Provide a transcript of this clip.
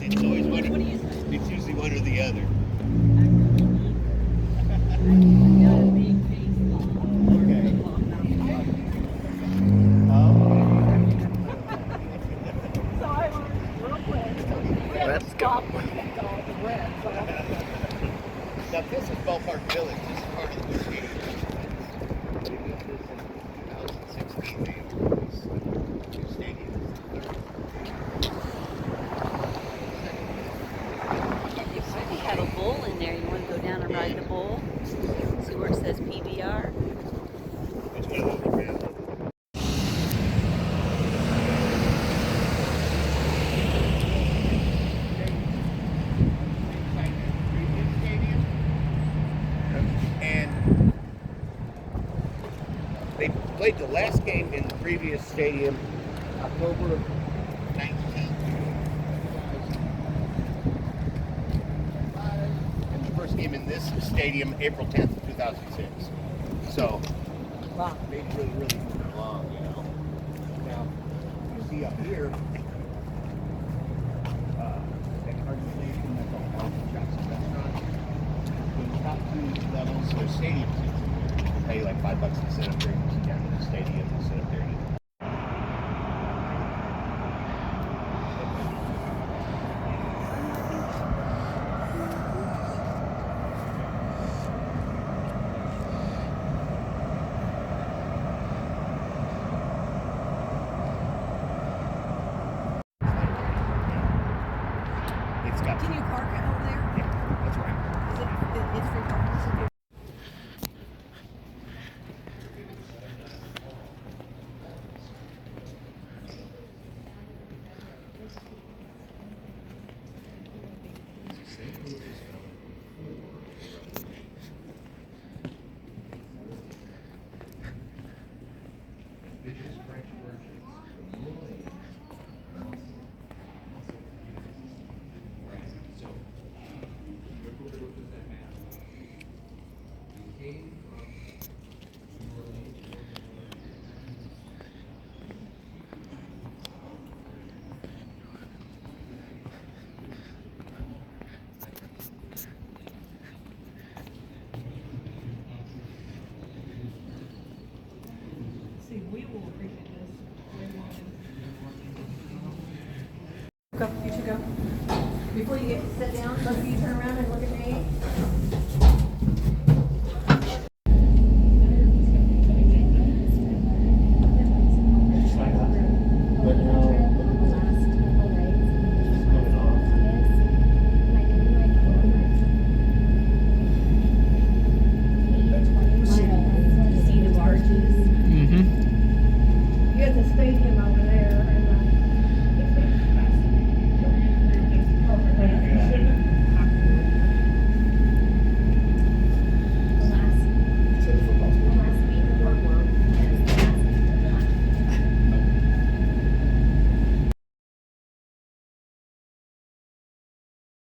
It's always one. It's usually one or the other. Let's go. Now this is Ballpark Village. This is part of the Busch Stadium. They moved this in 2016. They released two stadiums. We have a bull in there. You want to go down and ride the bull? See where it says PBR? It's one of those around. And they played the last game in the previous stadium October 19th. And the first game in this stadium April 10th, 2006. So, Wow. they really moving along, you know. Now, you see up here, that cardio station, that's all bars and shops and restaurants. Those top two levels are stadium seats. You pay like $5 to sit up there. You can sit down in the stadium and sit up there and eat. It's got Can you park it over there? yeah, that's right. It's free parking. See, we will appreciate this. Go, you should go. Before you get to sit down, both of you turn around and look at me.